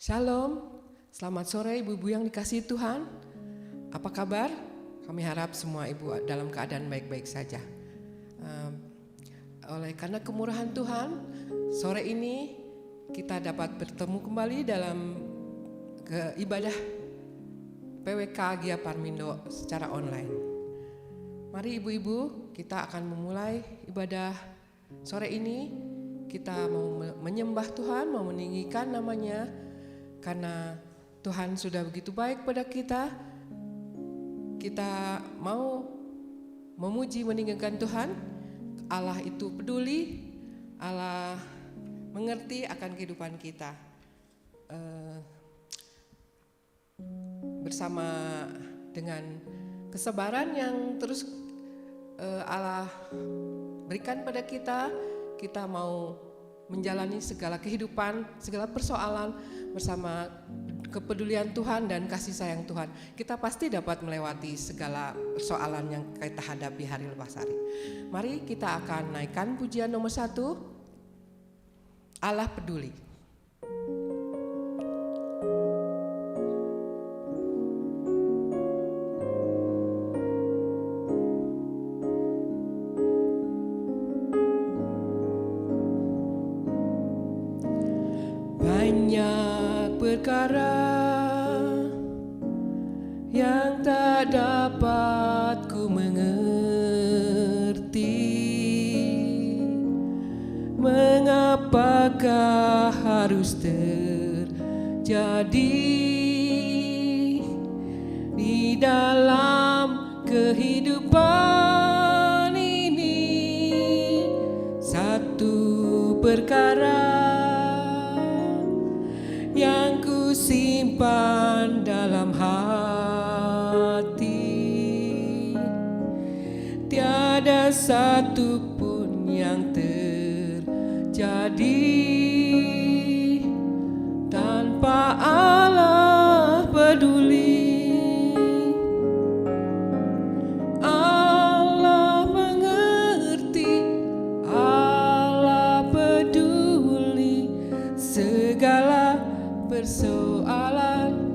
Shalom, selamat sore ibu-ibu yang dikasihi Tuhan. Apa kabar? Kami harap semua ibu dalam keadaan baik-baik saja. Karena kemurahan Tuhan, sore ini kita dapat bertemu kembali dalam ibadah PWK Gia Parmindo secara online. Mari ibu-ibu, kita akan memulai ibadah sore ini. Kita mau menyembah Tuhan, mau meninggikan namanya. Karena Tuhan sudah begitu baik pada kita, kita mau memuji meninggikan Tuhan. Allah itu peduli, Allah mengerti akan kehidupan kita. Bersama dengan kesabaran yang terus Allah berikan pada kita, kita mau menjalani segala kehidupan, segala persoalan bersama kepedulian Tuhan dan kasih sayang Tuhan. Kita pasti dapat melewati segala persoalan yang kita hadapi hari lepas hari. Mari kita akan naikkan pujian nomor 1, Allah peduli. Banyak perkara yang tak dapat ku mengerti, mengapakah harus terjadi di dalam kehidupan ini. Satu perkara yang ku simpan dalam hati, tiada satu pun yang terjadi tanpa Allah peduli. Allah mengerti, Allah peduli segala persoalan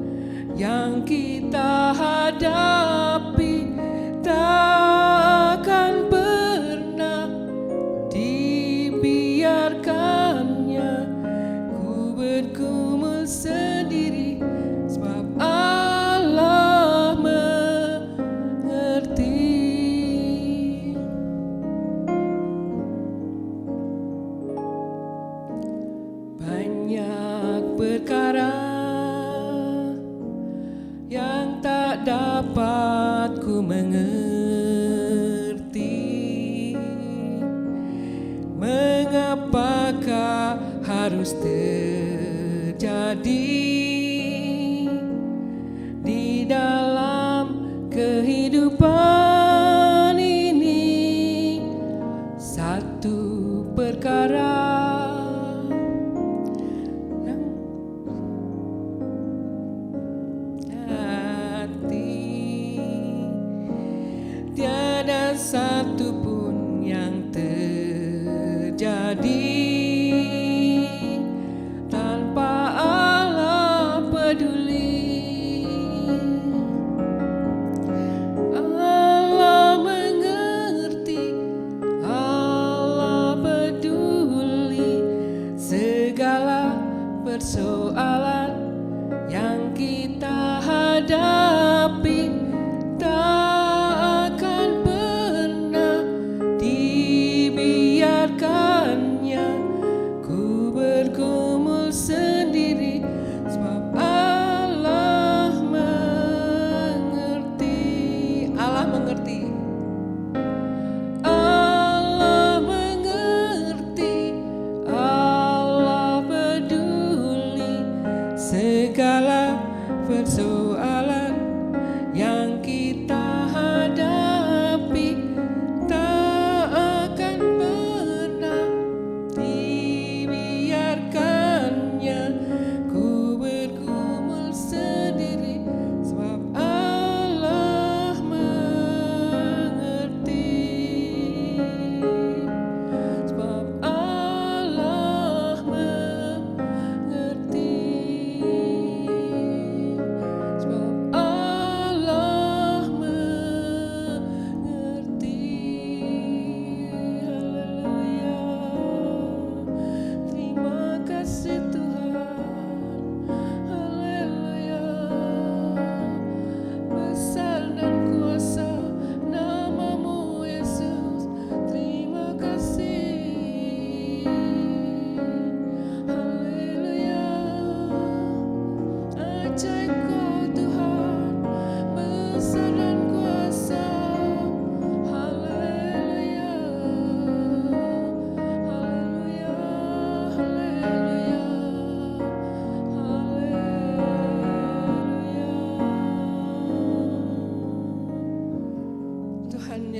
yang kita hadapi. Takkan pernah dibiarkannya ku bergumul sendiri, sebab Allah mengerti. Banyak perkara yang tak dapat ku mengerti, mengapakah harus terjadi di dalam kehidupan ini. Satu perkara tiada satu pun yang terjadi tanpa Allah peduli. Allah mengerti, Allah peduli segala persoalan yang kita hadapi. Takkan pernah dibiarkannya ku bergumul sendiri, sebab Allah mengerti. Allah mengerti, Allah mengerti, Allah peduli segala persoalan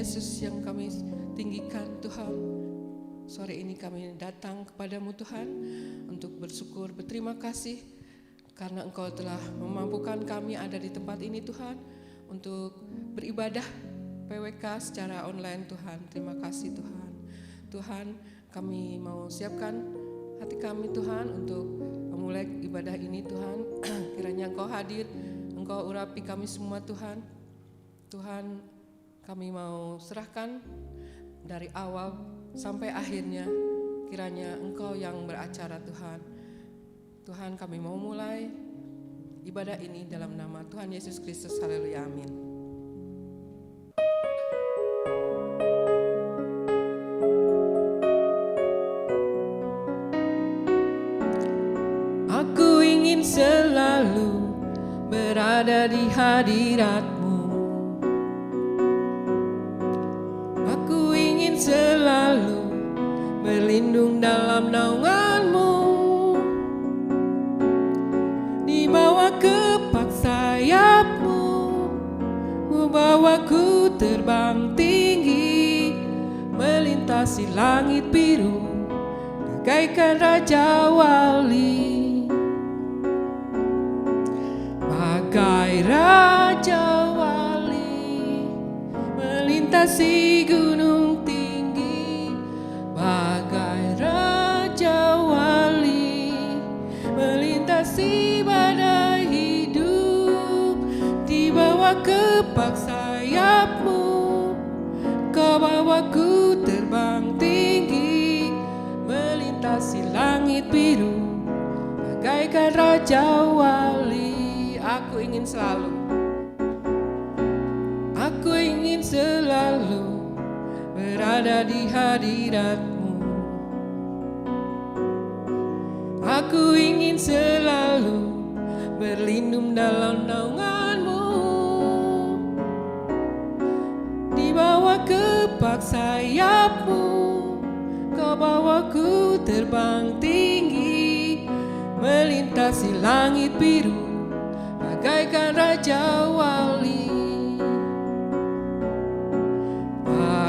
Yesus yang kami tinggikan Tuhan, sore ini kami datang kepadamu Tuhan untuk bersyukur, berterima kasih karena Engkau telah memampukan kami ada di tempat ini Tuhan untuk beribadah PWK secara online Tuhan. Terima kasih Tuhan. Tuhan, kami mau siapkan hati kami Tuhan untuk memulai ibadah ini Tuhan. Kiranya Engkau hadir, Engkau urapi kami semua Tuhan. Tuhan, kami mau serahkan dari awal sampai akhirnya, kiranya Engkau yang beracara Tuhan. Tuhan, kami mau mulai ibadah ini dalam nama Tuhan Yesus Kristus. Haleluya, amin. Aku ingin selalu berada di hadirat-Mu. Aku ingin selalu berlindung dalam naungan-Mu. Di bawah kepak sayap-Mu, membawaku terbang tinggi, melintasi langit biru, bagaikan Raja Wali. Bagai Raja Wali, melintasi gunung tinggi, bagai Raja Wali, melintasi badai hidup. Di bawah kepak sayap-Mu, Kau bawaku terbang tinggi, melintasi langit biru, bagaikan Raja Wali. Aku ingin selalu berada di hadirat-Mu. Aku ingin selalu berlindung dalam naungan-Mu. Di bawah kepak sayap-Mu, Kau bawaku terbang tinggi, melintasi langit biru, bagaikan Raja Wali.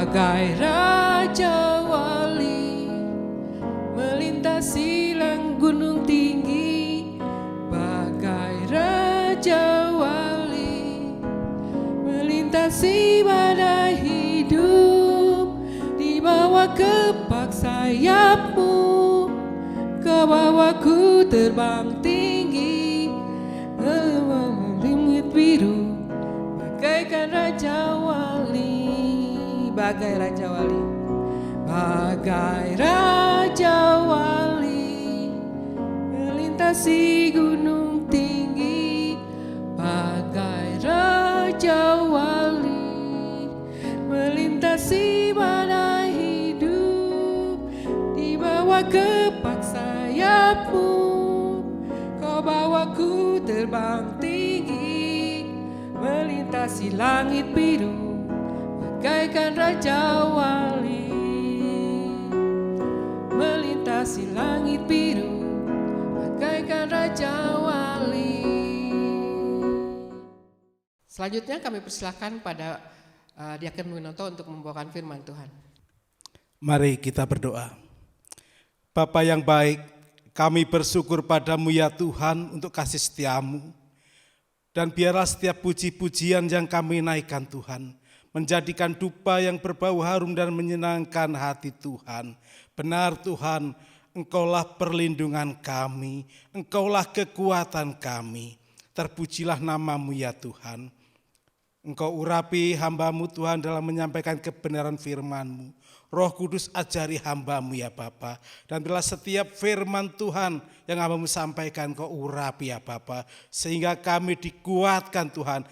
Bagai Raja Wali, melintasi gunung tinggi, bagai Raja Wali, melintasi badai hidup. Di bawah kepak sayap-Mu, Kau bawaku terbang tinggi, langit biru, bagaikan Raja Wali. Bagai Raja Wali, bagai Raja Wali, melintasi gunung tinggi, bagai Raja Wali, melintasi badai hidup. Di bawah kepak sayap-Mu, Kau bawaku terbang tinggi, melintasi langit biru, bagaikan Raja Wali, melintasi langit biru, bagaikan Raja Wali. Selanjutnya kami persilakan pada Diaken Winoto untuk membawakan firman Tuhan. Mari kita berdoa. Bapa yang baik, kami bersyukur padamu ya Tuhan untuk kasih setia-Mu. Dan biarlah setiap puji-pujian yang kami naikkan Tuhan, menjadikan dupa yang berbau harum dan menyenangkan hati Tuhan. Benar Tuhan, Engkaulah perlindungan kami, Engkaulah kekuatan kami. Terpujilah nama-Mu ya Tuhan. Engkau urapi hamba-Mu Tuhan dalam menyampaikan kebenaran firman-Mu. Roh Kudus ajari hamba-Mu ya Bapa. Dan bila setiap firman Tuhan yang hamba-Mu sampaikan Kau urapi ya Bapa. Sehingga kami dikuatkan Tuhan.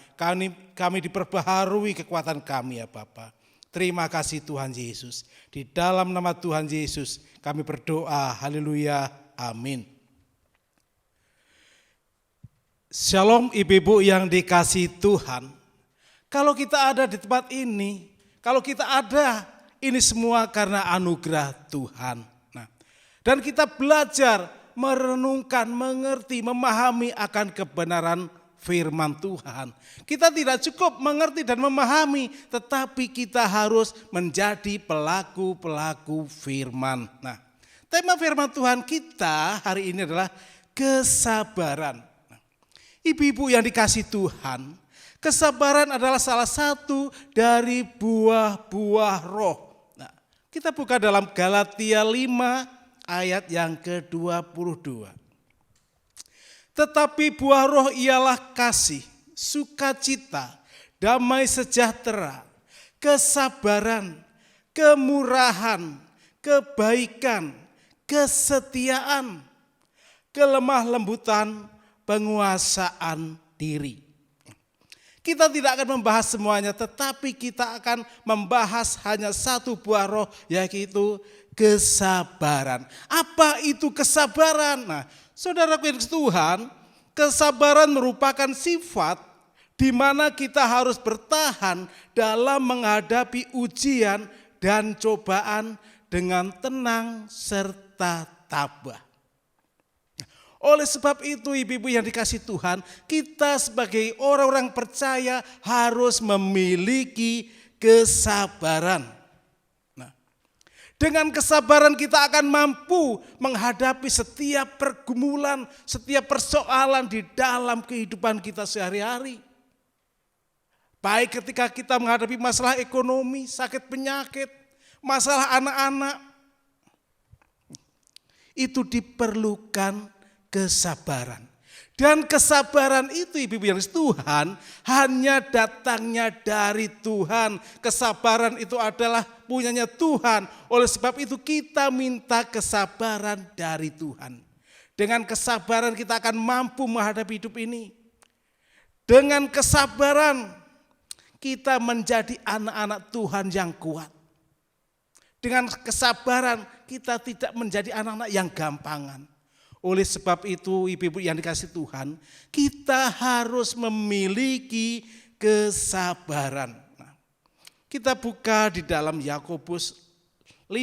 Kami diperbaharui kekuatan kami ya Bapa. Terima kasih Tuhan Yesus. Di dalam nama Tuhan Yesus kami berdoa. Haleluya. Amin. Shalom ibu-ibu yang dikasihi Tuhan. Kalau kita ada di tempat ini, kalau kita ada, ini semua karena anugerah Tuhan. Nah, dan kita belajar merenungkan, mengerti, memahami akan kebenaran firman Tuhan. Kita tidak cukup mengerti dan memahami, tetapi kita harus menjadi pelaku-pelaku firman. Nah, tema firman Tuhan kita hari ini adalah kesabaran. Nah, ibu-ibu yang dikasihi Tuhan, kesabaran adalah salah satu dari buah-buah roh. Nah, kita buka dalam Galatia 5 ayat yang ke-22. Tetapi buah roh ialah kasih, sukacita, damai sejahtera, kesabaran, kemurahan, kebaikan, kesetiaan, kelemah lembutan, penguasaan diri. Kita tidak akan membahas semuanya, tetapi kita akan membahas hanya satu buah roh, yaitu kesabaran. Apa itu kesabaran? Nah, saudaraku yang Tuhan, kesabaran merupakan sifat di mana kita harus bertahan dalam menghadapi ujian dan cobaan dengan tenang serta tabah. Oleh sebab itu, ibu-ibu yang dikasihi Tuhan, kita sebagai orang-orang percaya harus memiliki kesabaran. Nah, dengan kesabaran kita akan mampu menghadapi setiap pergumulan, setiap persoalan di dalam kehidupan kita sehari-hari. Baik ketika kita menghadapi masalah ekonomi, sakit penyakit, masalah anak-anak, itu diperlukan kesabaran. Dan kesabaran itu, ibu-ibu yang dikasihi Tuhan, hanya datangnya dari Tuhan. Kesabaran itu adalah punyanya Tuhan. Oleh sebab itu kita minta kesabaran dari Tuhan. Dengan kesabaran kita akan mampu menghadapi hidup ini. Dengan kesabaran kita menjadi anak-anak Tuhan yang kuat. Dengan kesabaran kita tidak menjadi anak-anak yang gampangan. Oleh sebab itu, ibu-ibu yang dikasihi Tuhan, kita harus memiliki kesabaran. Nah, kita buka di dalam Yakobus 5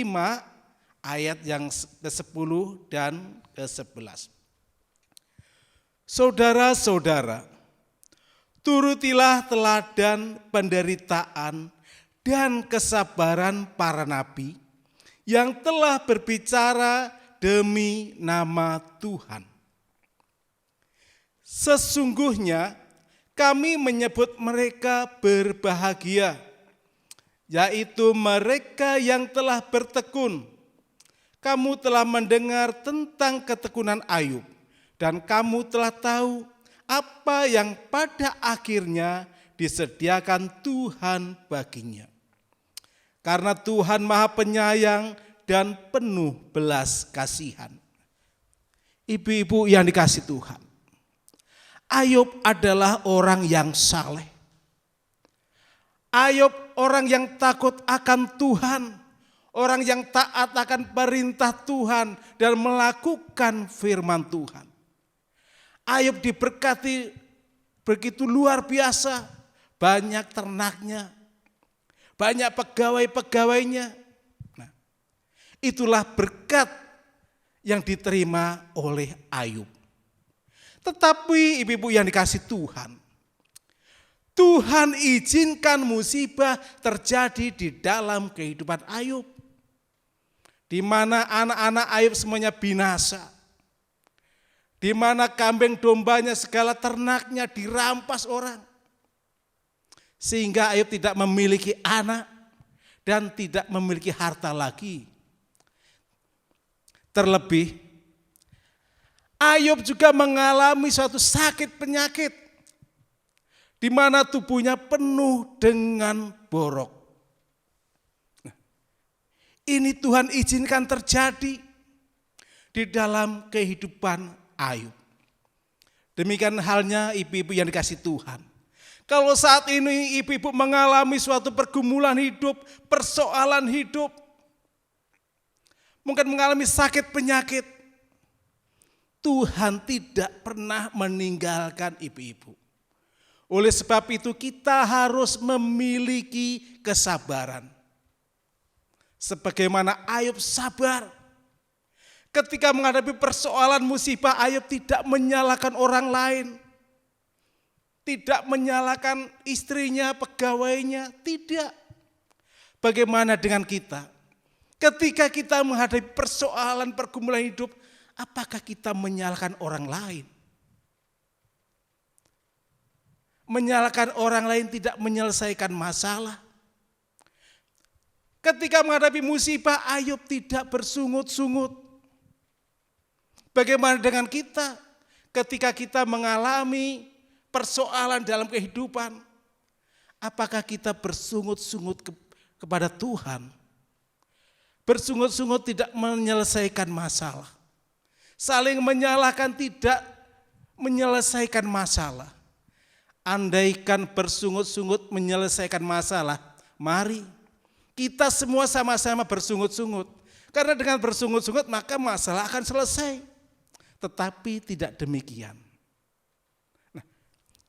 ayat yang ke-10 dan ke-11. Saudara-saudara, turutilah teladan penderitaan dan kesabaran para nabi yang telah berbicara demi nama Tuhan. Sesungguhnya kami menyebut mereka berbahagia, yaitu mereka yang telah bertekun. Kamu telah mendengar tentang ketekunan Ayub, dan kamu telah tahu apa yang pada akhirnya disediakan Tuhan baginya. Karena Tuhan Maha Penyayang dan penuh belas kasihan. Ibu-ibu yang dikasihi Tuhan, Ayub adalah orang yang saleh. Ayub orang yang takut akan Tuhan, orang yang taat akan perintah Tuhan dan melakukan firman Tuhan. Ayub diberkati begitu luar biasa, banyak ternaknya, banyak pegawai-pegawainya. Itulah berkat yang diterima oleh Ayub. Tetapi ibu-ibu yang dikasihi Tuhan, Tuhan izinkan musibah terjadi di dalam kehidupan Ayub. Di mana anak-anak Ayub semuanya binasa. Di mana kambing dombanya segala ternaknya dirampas orang. Sehingga Ayub tidak memiliki anak dan tidak memiliki harta lagi. Terlebih, Ayub juga mengalami suatu sakit penyakit di mana tubuhnya penuh dengan borok. Ini Tuhan izinkan terjadi di dalam kehidupan Ayub. Demikian halnya ibu-ibu yang dikasihi Tuhan. Kalau saat ini ibu-ibu mengalami suatu pergumulan hidup, persoalan hidup, mungkin mengalami sakit penyakit, Tuhan tidak pernah meninggalkan ibu-ibu. Oleh sebab itu kita harus memiliki kesabaran. Sebagaimana Ayub sabar. Ketika menghadapi persoalan musibah, Ayub tidak menyalahkan orang lain. tidak menyalahkan istrinya, pegawainya, tidak. Bagaimana dengan kita? Ketika kita menghadapi persoalan pergumulan hidup, apakah kita menyalahkan orang lain? Menyalahkan orang lain tidak menyelesaikan masalah. Ketika menghadapi musibah, Ayub tidak bersungut-sungut. Bagaimana dengan kita? Ketika kita mengalami persoalan dalam kehidupan, apakah kita bersungut-sungut kepada Tuhan? Bersungut-sungut tidak menyelesaikan masalah. Saling menyalahkan tidak menyelesaikan masalah. Andaikan bersungut-sungut menyelesaikan masalah, mari kita semua sama-sama bersungut-sungut. Karena dengan bersungut-sungut maka masalah akan selesai. Tetapi tidak demikian. Nah,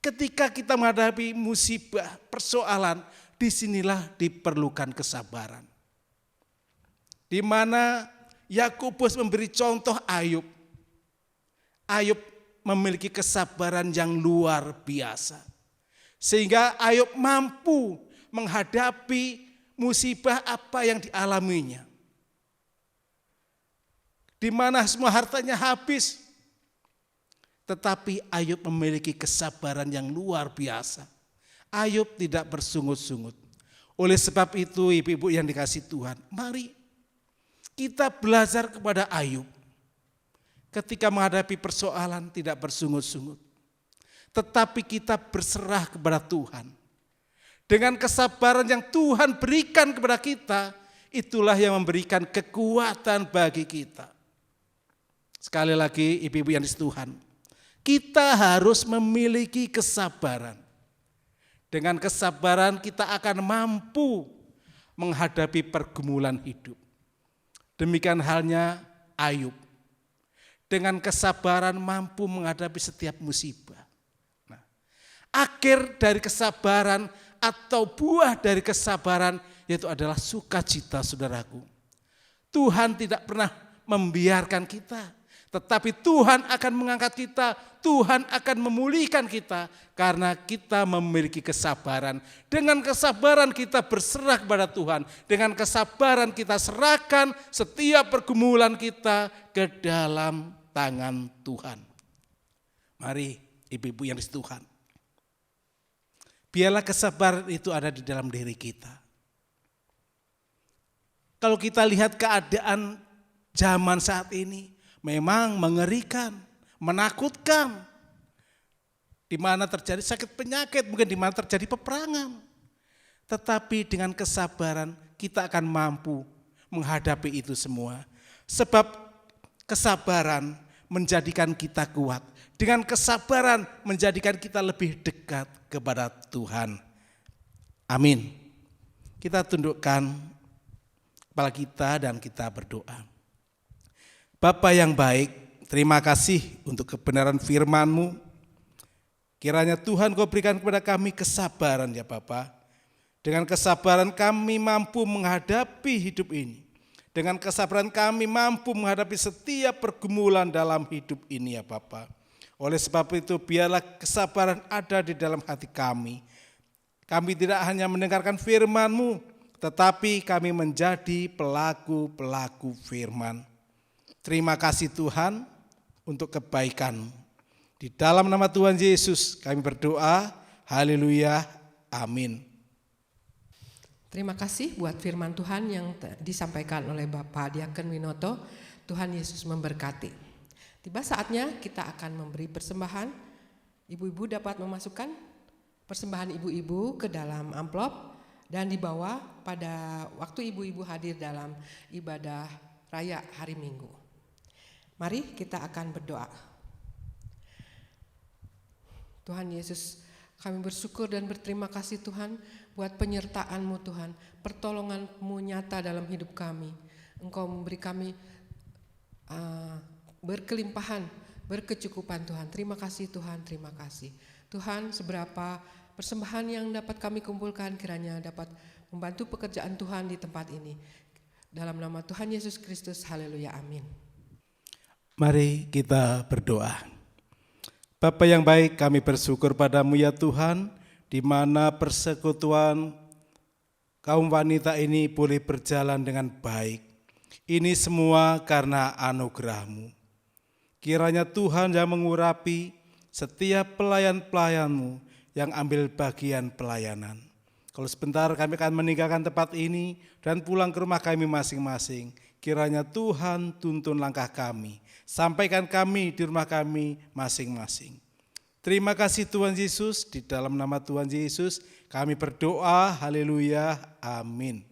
ketika kita menghadapi musibah, persoalan, disinilah diperlukan kesabaran. Di mana Yakobus memberi contoh Ayub. Ayub memiliki kesabaran yang luar biasa. Sehingga Ayub mampu menghadapi musibah apa yang dialaminya. Di mana semua hartanya habis. Tetapi Ayub memiliki kesabaran yang luar biasa. Ayub tidak bersungut-sungut. Oleh sebab itu ibu-ibu yang dikasihi Tuhan, mari kita belajar kepada Ayub. Ketika menghadapi persoalan tidak bersungut-sungut. Tetapi kita berserah kepada Tuhan. Dengan kesabaran yang Tuhan berikan kepada kita, itulah yang memberikan kekuatan bagi kita. Sekali lagi ibu-ibu yang dikasihi Tuhan, kita harus memiliki kesabaran. Dengan kesabaran kita akan mampu menghadapi pergumulan hidup. Demikian halnya Ayub. Dengan kesabaran mampu menghadapi setiap musibah. Nah, akhir dari kesabaran atau buah dari kesabaran yaitu adalah sukacita, saudaraku. Tuhan tidak pernah membiarkan kita, tetapi Tuhan akan mengangkat kita, Tuhan akan memulihkan kita karena kita memiliki kesabaran. Dengan kesabaran kita berserah kepada Tuhan, dengan kesabaran kita serahkan setiap pergumulan kita ke dalam tangan Tuhan. Mari ibu-ibu yang dikasihi Tuhan, biarlah kesabaran itu ada di dalam diri kita. Kalau kita lihat keadaan zaman saat ini, memang mengerikan, menakutkan. Di mana terjadi sakit penyakit, mungkin di mana terjadi peperangan. Tetapi dengan kesabaran kita akan mampu menghadapi itu semua. Sebab kesabaran menjadikan kita kuat. Dengan kesabaran menjadikan kita lebih dekat kepada Tuhan. Amin. Kita tundukkan kepala kita dan kita berdoa. Bapa yang baik, terima kasih untuk kebenaran firman-Mu. Kiranya Tuhan Kau berikan kepada kami kesabaran ya Bapa. Dengan kesabaran kami mampu menghadapi hidup ini. Dengan kesabaran kami mampu menghadapi setiap pergumulan dalam hidup ini ya Bapa. Oleh sebab itu biarlah kesabaran ada di dalam hati kami. Kami tidak hanya mendengarkan firman-Mu, tetapi kami menjadi pelaku-pelaku firman. Terima kasih Tuhan untuk kebaikan-Mu. Di dalam nama Tuhan Yesus kami berdoa, haleluya, amin. Terima kasih buat firman Tuhan yang disampaikan oleh Bapak Diaken Winoto. Tuhan Yesus memberkati. Tiba saatnya kita akan memberi persembahan. Ibu-ibu dapat memasukkan persembahan ibu-ibu ke dalam amplop dan dibawa pada waktu ibu-ibu hadir dalam ibadah raya hari Minggu. Mari kita akan berdoa. Tuhan Yesus, kami bersyukur dan berterima kasih Tuhan buat penyertaan-Mu Tuhan, pertolongan-Mu nyata dalam hidup kami. Engkau memberi kami berkelimpahan, berkecukupan Tuhan. Terima kasih Tuhan, terima kasih. Tuhan, seberapa persembahan yang dapat kami kumpulkan kiranya dapat membantu pekerjaan Tuhan di tempat ini. Dalam nama Tuhan Yesus Kristus, haleluya, amin. Mari kita berdoa. Bapa yang baik, kami bersyukur padamu ya Tuhan, di mana persekutuan kaum wanita ini boleh berjalan dengan baik. Ini semua karena anugerah-Mu. Kiranya Tuhan yang mengurapi setiap pelayan-pelayan-Mu yang ambil bagian pelayanan. Kalau sebentar kami akan meninggalkan tempat ini dan pulang ke rumah kami masing-masing. Kiranya Tuhan tuntun langkah kami, sampaikan kami di rumah kami masing-masing. Terima kasih Tuhan Yesus, di dalam nama Tuhan Yesus kami berdoa, haleluya, amin.